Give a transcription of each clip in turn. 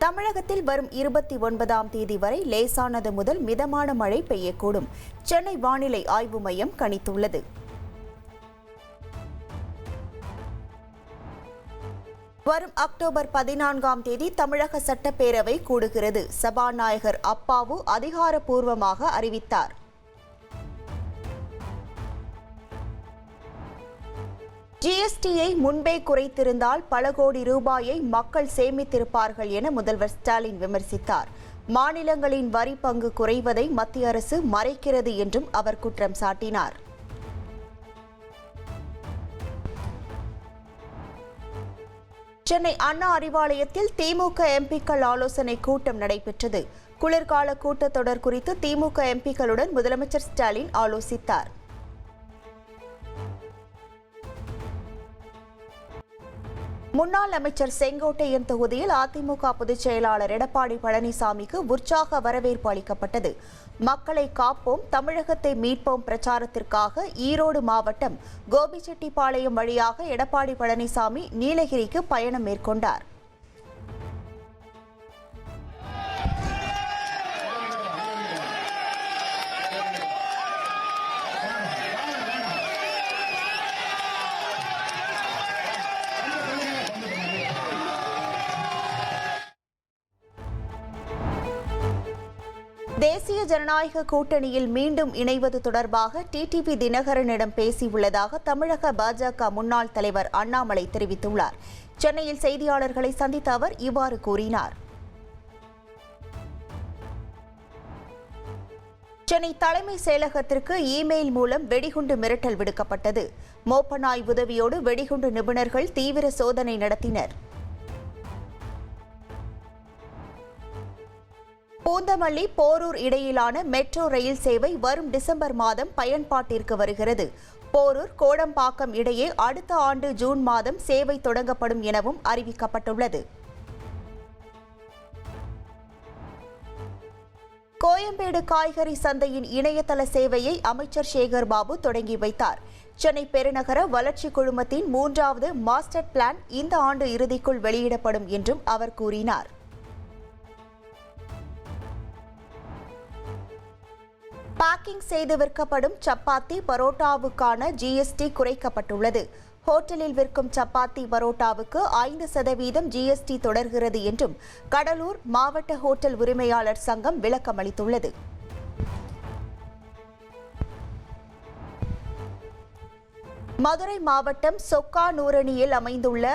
தமிழகத்தில் வரும் 29ஆம் தேதி வரை லேசானது முதல் மிதமான மழை பெய்யக்கூடும். சென்னை வானிலை ஆய்வு மையம் கணித்துள்ளது. வரும் அக்டோபர் 14ஆம் தேதி தமிழக சட்டப்பேரவை கூடுகிறது. சபாநாயகர் அப்பாவு அதிகாரப்பூர்வமாக அறிவித்தார். ஜிஎஸ்டியை முன்பே குறைத்திருந்தால் பல கோடி ரூபாயை மக்கள் சேமித்திருப்பார்கள் என முதல்வர் ஸ்டாலின் விமர்சித்தார். மாநிலங்களின் வரி பங்கு குறைவதை மத்திய அரசு மறைக்கிறது என்றும் அவர் குற்றம் சாட்டினார். சென்னை அண்ணா அறிவாலயத்தில் திமுக எம்பிக்கள் ஆலோசனை கூட்டம் நடைபெற்றது. குளிர்கால கூட்டத்தொடர் குறித்து திமுக எம்பிக்களுடன் முதலமைச்சர் ஸ்டாலின் ஆலோசித்தார். முன்னாள் அமைச்சர் செங்கோட்டையன் தொகுதியில் அதிமுக பொதுச் செயலாளர் எடப்பாடி பழனிசாமிக்கு உற்சாக வரவேற்பு அளிக்கப்பட்டது. மக்களை காப்போம், தமிழகத்தை மீட்போம் பிரச்சாரத்திற்காக ஈரோடு மாவட்டம் கோபிச்செட்டிப்பாளையம் வழியாக எடப்பாடி பழனிசாமி நீலகிரிக்கு பயணம் மேற்கொண்டார். தேசிய ஜனநாயக கூட்டணியில் மீண்டும் இணைவது தொடர்பாக டிடிவி தினகரனிடம் பேசியுள்ளதாக தமிழக பாஜக முன்னாள் தலைவர் அண்ணாமலை தெரிவித்துள்ளார். சென்னையில் செய்தியாளர்களை சந்தித்த அவர் இவ்வாறு கூறினார். சென்னை தலைமை செயலகத்திற்கு இமெயில் மூலம் வெடிகுண்டு மிரட்டல் விடுக்கப்பட்டது. மோப்பநாய் உதவியோடு வெடிகுண்டு நிபுணர்கள் தீவிர சோதனை நடத்தினர். பூந்தமல்லி போரூர் இடையிலான மெட்ரோ ரயில் சேவை வரும் டிசம்பர் மாதம் பயன்பாட்டிற்கு வருகிறது. போரூர் கோடம்பாக்கம் இடையே அடுத்த ஆண்டு ஜூன் மாதம் சேவை தொடங்கப்படும் எனவும் அறிவிக்கப்பட்டுள்ளது. கோயம்பேடு காய்கறி சந்தையின் இணையதள சேவையை அமைச்சர் சேகர் பாபு தொடங்கி வைத்தார். சென்னை பெருநகர வளர்ச்சி குழுமத்தின் 3வது மாஸ்டர் பிளான் இந்த ஆண்டு இறுதிக்குள் வெளியிடப்படும் என்றும் அவர் கூறினார். பேக்கிங் செய்து விற்கப்படும் சப்பாத்தி பரோட்டாவுக்கான ஜிஎஸ்டி குறைக்கப்பட்டுள்ளது. ஹோட்டலில் விற்கும் சப்பாத்தி பரோட்டாவுக்கு 5% ஜிஎஸ்டி தொடர்கிறது என்றும் கடலூர் மாவட்ட ஹோட்டல் உரிமையாளர் சங்கம் விளக்கமளித்துள்ளது. மதுரை மாவட்டம் சொக்கானூரணியில் அமைந்துள்ள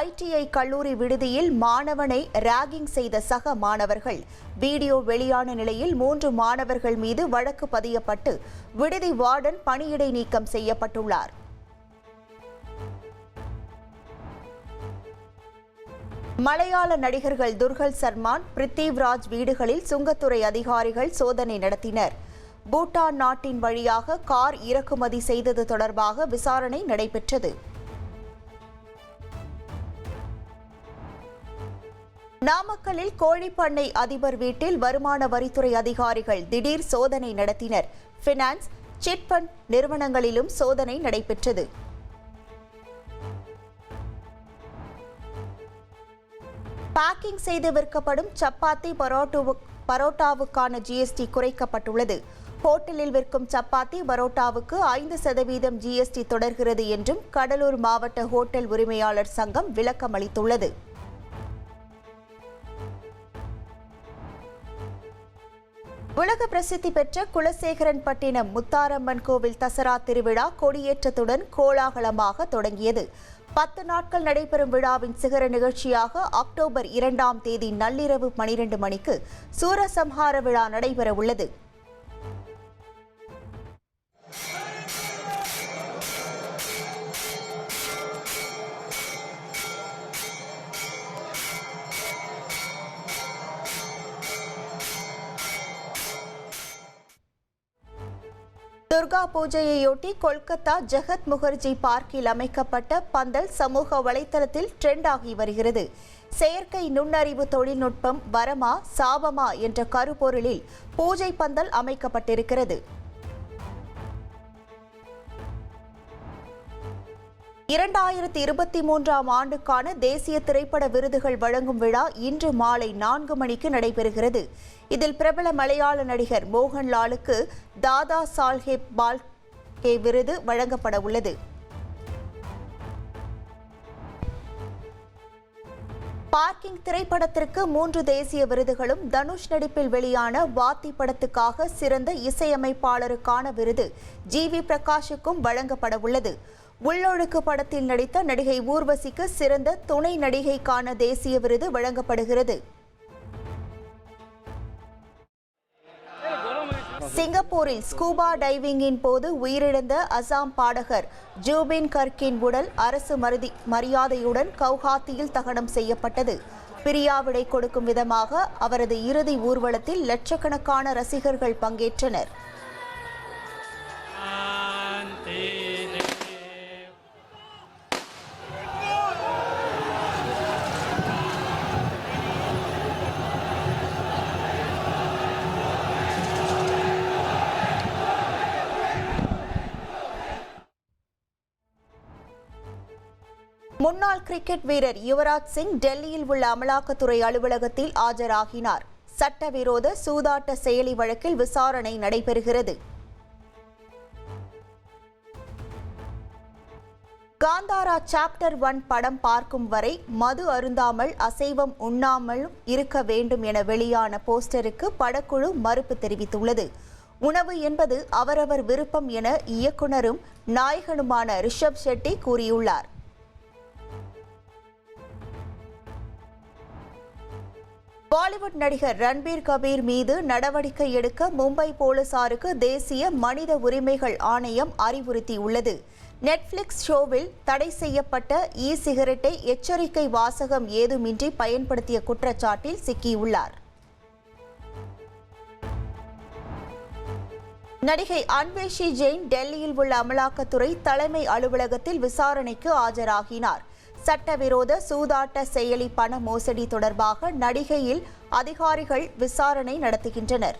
ஐடிஐ கல்லூரி விடுதியில் மாணவனை ராகிங் செய்த சக மாணவர்கள். வீடியோ வெளியான நிலையில் 3 மாணவர்கள் மீது வழக்கு பதியப்பட்டு விடுதி வார்டன் பணியிடை நீக்கம் செய்யப்பட்டுள்ளார். மலையாள நடிகர்கள் துர்கல் சல்மான், பிரித்திவ்ராஜ் வீடுகளில் சுங்கத்துறை அதிகாரிகள் சோதனை நடத்தினர். பூட்டான் நாட்டின் வழியாக கார் இறக்குமதி செய்தது தொடர்பாக விசாரணை நடைபெற்றது. நாமக்கல்லில் கோழிப்பண்ணை அதிபர் வீட்டில் வருமான வரித்துறை அதிகாரிகள் திடீர் சோதனை நடத்தினர். பினான்ஸ், சிட் ஃபண்ட் நிறுவனங்களிலும் சோதனை நடைபெற்றது. பேக்கிங் செய்து விற்கப்படும் சப்பாத்தி பரோட்டாவுக்கான ஜிஎஸ்டி குறைக்கப்பட்டுள்ளது. ஹோட்டலில் விற்கும் சப்பாத்தி பரோட்டாவுக்கு 5% ஜிஎஸ்டி தொடர்கிறது என்றும் கடலூர் மாவட்ட ஹோட்டல் உரிமையாளர் சங்கம் விளக்கமளித்துள்ளது. உலக பிரசித்தி பெற்ற குலசேகரன்பட்டினம் முத்தாரம்மன் கோவில் தசரா திருவிழா கொடியேற்றத்துடன் கோலாகலமாக தொடங்கியது. 10 நாட்கள் நடைபெறும் விழாவின் சிகர நிகழ்ச்சியாக அக்டோபர் 2ஆம் தேதி நள்ளிரவு 12 மணிக்கு சூரசம்ஹார விழா நடைபெற உள்ளது. துர்கா பூஜையையொட்டி கொல்கத்தா ஜெகத் முகர்ஜி பார்க்கில் அமைக்கப்பட்ட பந்தல் சமூக வலைதளத்தில் ட்ரெண்ட் ஆகி வருகிறது. செயற்கை நுண்ணறிவு தொழில்நுட்பம் வரமா சாபமா என்ற கருப்பொருளில் பூஜை பந்தல் அமைக்கப்பட்டிருக்கிறது. 2023ஆம் ஆண்டுக்கான தேசிய திரைப்பட விருதுகள் வழங்கும் விழா இன்று மாலை 4 மணிக்கு நடைபெறுகிறது. இதில் பிரபல மலையாள நடிகர் மோகன்லாலுக்கு தாதா சாஹேப் பால்கே விருது வழங்கப்பட உள்ளது. பார்க்கிங் திரைப்படத்திற்கு 3 தேசிய விருதுகளும், தனுஷ் நடிப்பில் வெளியான வாத்தி படத்துக்காக சிறந்த இசையமைப்பாளருக்கான விருது ஜி.வி. பிரகாஷுக்கும் வழங்கப்பட உள்ளது. உள்ளொழுக்கு படத்தில் நடித்த நடிகை ஊர்வசிக்கு சிறந்த துணை நடிகைக்கான தேசிய விருது வழங்கப்படுகிறது. சிங்கப்பூரில் ஸ்கூபா டைவிங்கின் போது உயிரிழந்த அசாம் பாடகர் ஜூபின் கர்க்கின் உடல் அரசு மரியாதையுடன் கவுஹாத்தியில் தகனம் செய்யப்பட்டது. பிரியாவிடை கொடுக்கும் விதமாக அவரது இறுதி ஊர்வலத்தில் லட்சக்கணக்கான ரசிகர்கள் பங்கேற்றனர். முன்னாள் கிரிக்கெட் வீரர் யுவராஜ் சிங் டெல்லியில் உள்ள அமலாக்கத்துறை அலுவலகத்தில் ஆஜராகினார். சட்டவிரோத சூதாட்ட செயலி வழக்கில் விசாரணை நடைபெறுகிறது. காந்தாரா சாப்டர் 1 படம் பார்க்கும் வரை மது அருந்தாமல் அசைவம் உண்ணாமலும் இருக்க வேண்டும் என வெளியான போஸ்டருக்கு படக்குழு மறுப்பு தெரிவித்துள்ளது. உணவு என்பது அவரவர் விருப்பம் என இயக்குனரும் நாயகனுமான ரிஷப் ஷெட்டி கூறியுள்ளார். பாலிவுட் நடிகர் ரன்பீர் கபீர் மீது நடவடிக்கை எடுக்க மும்பை போலீசாருக்கு தேசிய மனித உரிமைகள் ஆணையம் அறிவுறுத்தியுள்ளது. நெட்ஃபிளிக்ஸ் ஷோவில் தடை செய்யப்பட்ட சிகரெட்டை எச்சரிக்கை வாசகம் ஏதுமின்றி பயன்படுத்திய குற்றச்சாட்டில் சிக்கியுள்ளார். நடிகை அன்வேஷி ஜெயின் டெல்லியில் உள்ள அமலாக்கத்துறை தலைமை அலுவலகத்தில் விசாரணைக்கு ஆஜராகினார். சட்டவிரோத சூதாட்ட செயலி பண மோசடி தொடர்பாக நடிகையில் அதிகாரிகள் விசாரணை நடத்துகின்றனர்.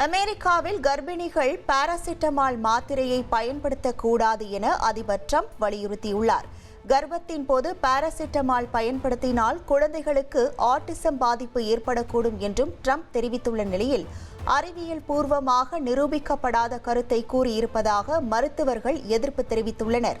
அமெரிக்காவில் கர்ப்பிணிகள் பாராசிட்டமால் மாத்திரையை பயன்படுத்தக்கூடாது என அதிபர் ட்ரம்ப் வலியுறுத்தியுள்ளார். கர்ப்பத்தின் போது பாராசிட்டமால் பயன்படுத்தினால் குழந்தைகளுக்கு ஆட்டிசம் பாதிப்பு ஏற்படக்கூடும் என்றும் ட்ரம்ப் தெரிவித்துள்ள நிலையில் அறிவியல் பூர்வமாக நிரூபிக்கப்படாத கருத்தை கூறியிருப்பதாக மருத்துவர்கள் எதிர்ப்பு தெரிவித்துள்ளனர்.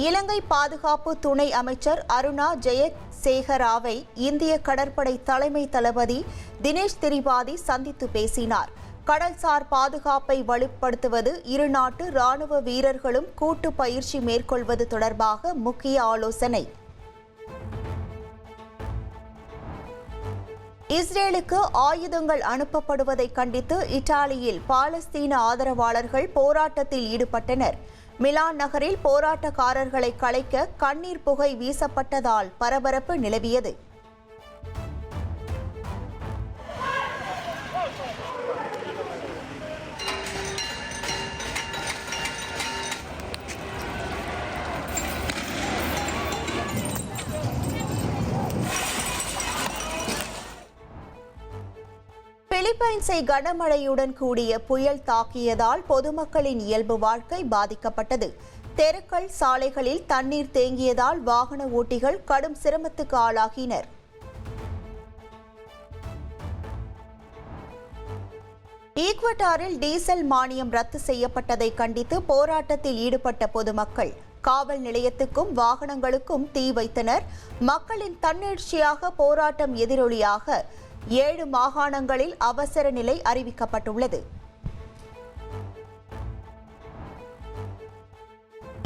இலங்கை பாதுகாப்பு துணை அமைச்சர் அருணா ஜெயசேகராவை இந்திய கடற்படை தலைமை தளபதி தினேஷ் திரிபாதி சந்தித்து பேசினார். கடல்சார் பாதுகாப்பை வலுப்படுத்துவது, இரு நாட்டு ராணுவ வீரர்களும் கூட்டு பயிற்சி மேற்கொள்வது தொடர்பாக முக்கிய ஆலோசனை. இஸ்ரேலுக்கு ஆயுதங்கள் அனுப்பப்படுவதை கண்டித்து இத்தாலியில் பாலஸ்தீன ஆதரவாளர்கள் போராட்டத்தில் ஈடுபட்டனர். மிலான் நகரில் போராட்டக்காரர்களை கலைக்க கண்ணீர் புகை வீசப்பட்டதால் பரபரப்பு நிலவியது. பிலிப்பைன்ஸை கனமழையுடன் கூடிய புயல் தாக்கியதால் பொதுமக்களின் இயல்பு வாழ்க்கை பாதிக்கப்பட்டது. தெருக்கள், சாலைகளில் தண்ணீர் தேங்கியதால் வாகன ஓட்டிகள் கடும் சிரமத்துக்கு ஆளாகினர். ஈக்வடாரில் டீசல் மானியம் ரத்து செய்யப்பட்டதை கண்டித்து போராட்டத்தில் ஈடுபட்ட பொதுமக்கள் காவல் நிலையத்துக்கும் வாகனங்களுக்கும் தீ வைத்தனர். மக்களின் தன்னெழுச்சியாக போராட்டம் எதிரொலியாக 7 மாகாணங்களில் அவசர நிலை அறிவிக்கப்பட்டுள்ளது.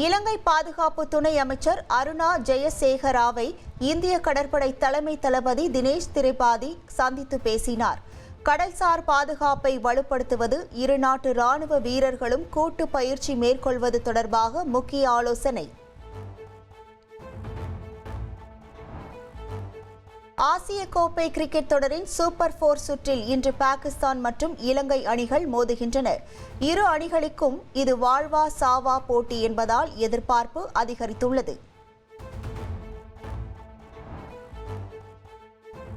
இலங்கை பாதுகாப்பு துணை அமைச்சர் அருணா ஜெயசேகராவை இந்திய கடற்படை தலைமை தளபதி தினேஷ் திரிபாதி சந்தித்து பேசினார். கடல்சார் பாதுகாப்பை வலுப்படுத்துவது, இரு நாட்டு ராணுவ வீரர்களும் கூட்டு பயிற்சி மேற்கொள்வது தொடர்பாக முக்கிய ஆலோசனை. ஆசிய கோப்பை கிரிக்கெட் தொடரின் சூப்பர் 4 சுற்றில் இன்று பாகிஸ்தான் மற்றும் இலங்கை அணிகள் மோதுகின்றன. இரு அணிகளுக்கும் இது வாழ்வா சாவா போட்டி என்பதால் எதிர்பார்ப்பு அதிகரித்துள்ளது.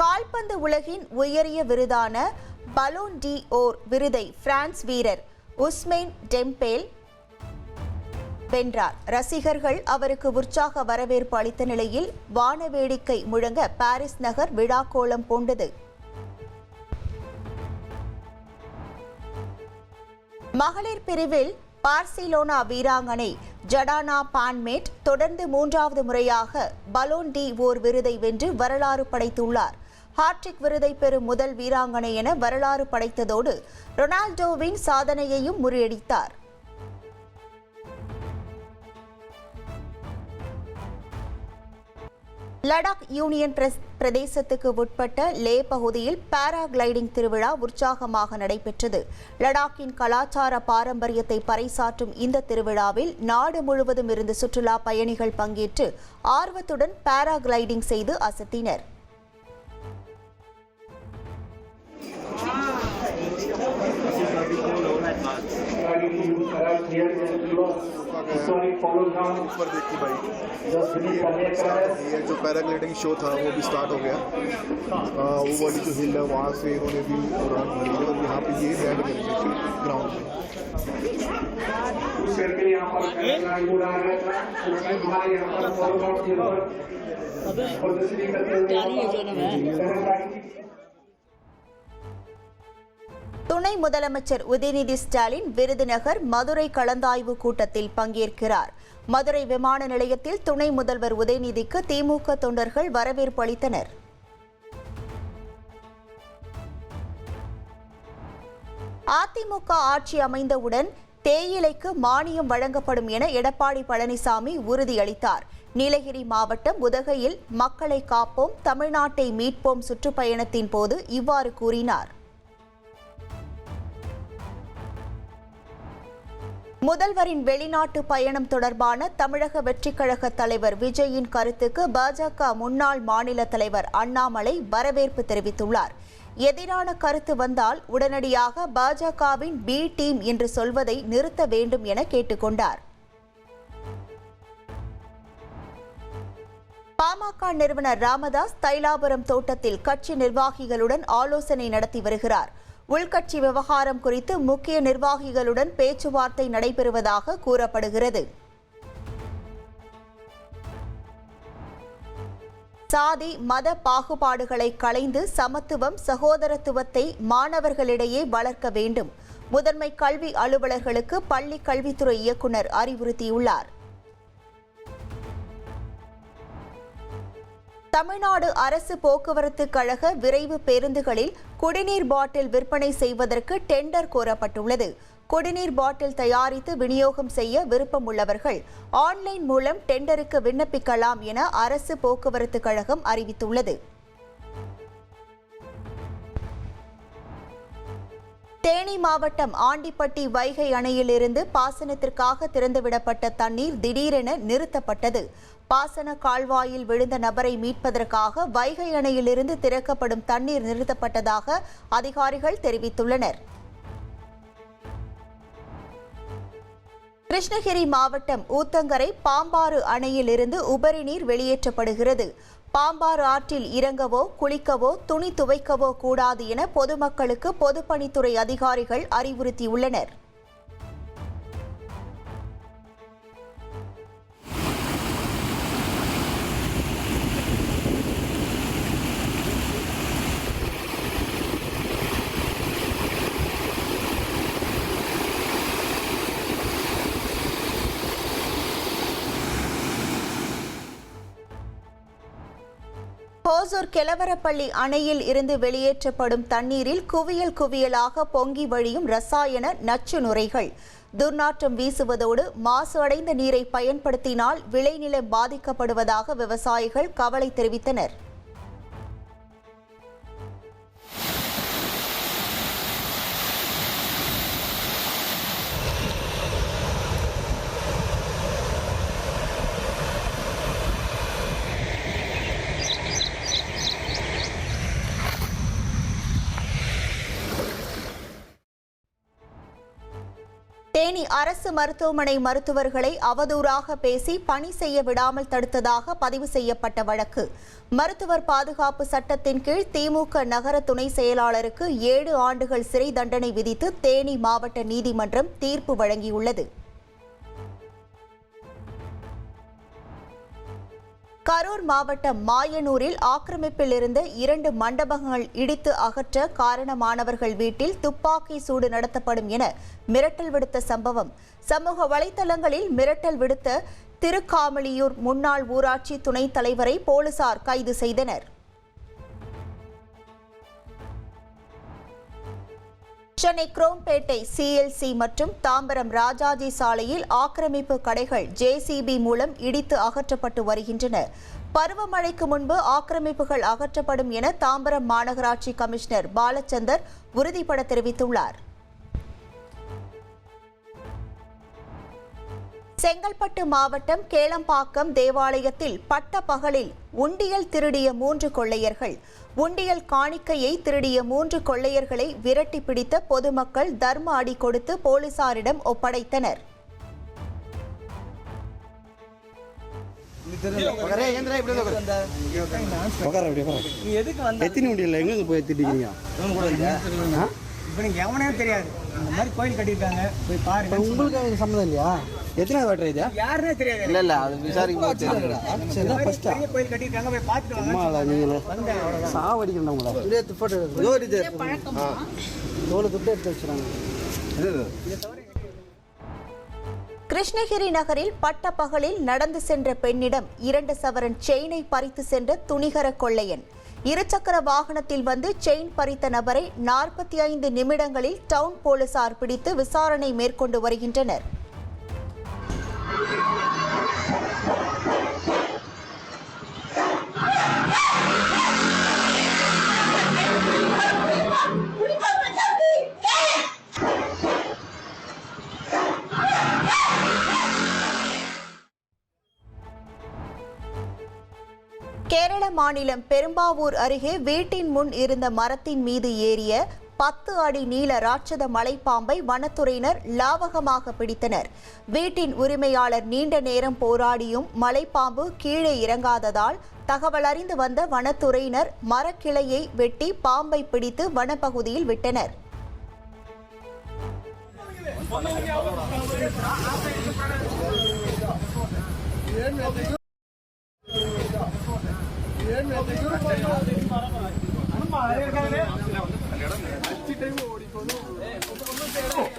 கால்பந்து உலகின் உயரிய விருதான பலோன் டி ஓர் விருதை பிரான்ஸ் வீரர் உஸ்மைன் டெம்பேல் வென்றார். ரசிகர்கள் அவருக்கு உற்சாக வரவேற்பு அளித்த நிலையில் வானவேடிக்கை முழங்க பாரிஸ் நகர் விழாக்கோலம் பூண்டது. மகளிர் பிரிவில் பார்சிலோனா வீராங்கனை ஜடானா பான்மேட் தொடர்ந்து 3வது முறையாக பலோன் டி ஓர் விருதை வென்று வரலாறு படைத்துள்ளார். ஹாட்ரிக் விருதை பெறும் முதல் வீராங்கனை என வரலாறு படைத்ததோடு ரொனால்டோவின் சாதனையையும் முறியடித்தார். லடாக் யூனியன் பிரதேசத்துக்கு உட்பட்ட லே பகுதியில் பாராகிளைடிங் திருவிழா உற்சாகமாக நடைபெற்றது. லடாக்கின் கலாச்சார பாரம்பரியத்தை பறைசாற்றும் இந்த திருவிழாவில் நாடு முழுவதும் இருந்து சுற்றுலா பயணிகள் பங்கேற்று ஆர்வத்துடன் பாராகிளைடிங் செய்து அசத்தினர். ऊपर देखी भाई ये जो पैराग्लाइडिंग शो था वो भी स्टार्ट हो गया। वो वाली जो हिल है वहाँ से इन्होंने भी उड़ान भरी है और यहाँ पे ये लैंड करेंगे ग्राउंड में। துணை முதலமைச்சர் உதயநிதி ஸ்டாலின் விருதுநகர் மதுரை கலந்தாய்வு கூட்டத்தில் பங்கேற்கிறார். மதுரை விமான நிலையத்தில் துணை முதல்வர் உதயநிதிக்கு திமுக தொண்டர்கள் வரவேற்பு அளித்தனர். அதிமுக ஆட்சி அமைந்தவுடன் தேயிலைக்கு மானியம் வழங்கப்படும் என எடப்பாடி பழனிசாமி உறுதியளித்தார். நீலகிரி மாவட்டம் உதகையில் மக்களை காப்போம் தமிழ்நாட்டை மீட்போம் சுற்றுப்பயணத்தின் போது இவ்வாறு கூறினார். முதல்வரின் வெளிநாட்டு பயணம் தொடர்பான தமிழக வெற்றிக் கழக தலைவர் விஜயின் கருத்துக்கு பாஜக முன்னாள் மாநில தலைவர் அண்ணாமலை வரவேற்பு தெரிவித்துள்ளார். எதிரான கருத்து வந்தால் உடனடியாக பாஜகவின் பி டீம் என்று சொல்வதை நிறுத்த வேண்டும் என கேட்டுக்கொண்டார். பாமக நிறுவனர் ராமதாஸ் தைலாபுரம் தோட்டத்தில் கட்சி நிர்வாகிகளுடன் ஆலோசனை நடத்தி வருகிறார். உள்கட்சி விவகாரம் குறித்து முக்கிய நிர்வாகிகளுடன் பேச்சுவார்த்தை நடைபெறுவதாக கூறப்படுகிறது. சாதி மத பாகுபாடுகளை களைந்து சமத்துவம் சகோதரத்துவத்தை மாணவர்களிடையே வளர்க்க வேண்டும். முதன்மை கல்வி அலுவலர்களுக்கு பள்ளி கல்வித்துறை இயக்குநர் அறிவுறுத்தியுள்ளார். தமிழ்நாடு அரசு போக்குவரத்து கழக விரைவு பேருந்துகளில் குடிநீர் பாட்டில் விற்பனை செய்வதற்கு டெண்டர் கோரப்பட்டுள்ளது. குடிநீர் பாட்டில் தயாரித்து விநியோகம் செய்ய விருப்பம் உள்ளவர்கள் ஆன்லைன் மூலம் டெண்டருக்கு விண்ணப்பிக்கலாம் என அரசு போக்குவரத்து கழகம் அறிவித்துள்ளது. தேனி மாவட்டம் ஆண்டிப்பட்டி வைகை அணையிலிருந்து பாசனத்திற்காக திறந்துவிடப்பட்ட தண்ணீர் திடீரென நிறுத்தப்பட்டது. பாசன கால்வாயில் விழுந்த நபரை மீட்பதற்காக வைகை அணையிலிருந்து திறக்கப்படும் தண்ணீர் நிறுத்தப்பட்டதாக அதிகாரிகள் தெரிவித்துள்ளனர். கிருஷ்ணகிரி மாவட்டம் ஊத்தங்கரை பாம்பாறு அணையிலிருந்து உபரி நீர் வெளியேற்றப்படுகிறது. பாம்பாறு ஆற்றில் இறங்கவோ குளிக்கவோ துணி துவைக்கவோ கூடாது என பொதுமக்களுக்கு பொதுப்பணித்துறை அதிகாரிகள் அறிவுறுத்தியுள்ளனர். ஹோசூர் கெலவரப்பள்ளி அணையில் இருந்து வெளியேற்றப்படும் தண்ணீரில் குவியல் குவியலாக பொங்கி வழியும் ரசாயன நச்சு நுரைகள். துர்நாற்றம் வீசுவதோடு மாசு அடைந்த நீரை பயன்படுத்தினால் விளைநிலம் பாதிக்கப்படுவதாக விவசாயிகள் கவலை தெரிவித்தனர். தேனி அரசு மருத்துவமனை மருத்துவர்களை அவதூறாக பேசி பணி செய்ய விடாமல் தடுத்ததாக பதிவு செய்யப்பட்ட வழக்கு. மருத்துவர் பாதுகாப்பு சட்டத்தின் கீழ் திமுக நகர துணை செயலாளருக்கு 7 ஆண்டுகள் சிறை தண்டனை விதித்து தேனி மாவட்ட நீதிமன்றம் தீர்ப்பு வழங்கியுள்ளது. கரூர் மாவட்டம் மாயனூரில் ஆக்கிரமிப்பில் இருந்த 2 மண்டபங்கள் இடித்து அகற்ற காரணமானவர்கள் வீட்டில் துப்பாக்கி சூடு நடத்தப்படும் என மிரட்டல் விடுத்த சம்பவம். சமூக வலைதளங்களில் மிரட்டல் விடுத்த திருக்காமலியூர் முன்னாள் ஊராட்சி துணைத் தலைவரை போலீசார் கைது செய்தனர். சென்னை குரோம்பேட்டை சிஎல்சி மற்றும் தாம்பரம் ராஜாஜி சாலையில் ஆக்கிரமிப்பு கடைகள் ஜேசிபி மூலம் இடித்து அகற்றப்பட்டு வருகின்றன. பருவமழைக்கு முன்பு ஆக்கிரமிப்புகள் அகற்றப்படும் என தாம்பரம் மாநகராட்சி கமிஷனர் பாலச்சந்தர் உறுதிபட தெரிவித்துள்ளார். செங்கல்பட்டு மாவட்டம் கேளம்பாக்கம் தேவாலயத்தில் பட்ட பகலில் உண்டியல் திருடிய 3 கொள்ளையர்கள். உண்டியல் காணிக்கையை திருடிய 3 கொள்ளையர்களை விரட்டி பிடித்த பொதுமக்கள் தர்ம அடி கொடுத்து போலீசாரிடம் ஒப்படைத்தனர். கோயில் கட்டிருக்காங்க போய் பாருங்க. உங்களுக்கு சம்மதம் இல்லையா? எத்தனை வாட்டர் இது யாருனே தெரியாது. இல்ல அது விசாரிக்க கோயில் கட்டிருக்காங்க போய் பார்த்துட்டு வாங்க. நீங்க சாவடிக்கணும் உங்களை. இதே போட்டோ தோல துட்டு எடுத்து வச்சுறாங்க. கிருஷ்ணகிரி நகரில் பட்ட பகலில் நடந்து சென்ற பெண்ணிடம் 2 சவரன் செயினை பறித்து சென்ற துணிகர கொள்ளையன். 2 சக்கர வாகனத்தில் வந்து செயின் பறித்த நபரை 45 நிமிடங்களில் டவுன் போலீசார் பிடித்து விசாரணை மேற்கொண்டு வருகின்றனர். கேரள மாநிலம் பெரும்பாவூர் அருகே வீட்டின் முன் இருந்த மரத்தின் மீது ஏறிய 10 அடி நீள ராட்சத மலைப்பாம்பை வனத்துறையினர் லாவகமாக பிடித்தனர். வீட்டின் உரிமையாளர் நீண்ட நேரம் போராடியும் மலைப்பாம்பு கீழே இறங்காததால் தகவல் அறிந்து வந்த வனத்துறையினர் மரக்கிளையை வெட்டி பாம்பை பிடித்து வனப்பகுதியில் விட்டனர்.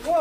ஓ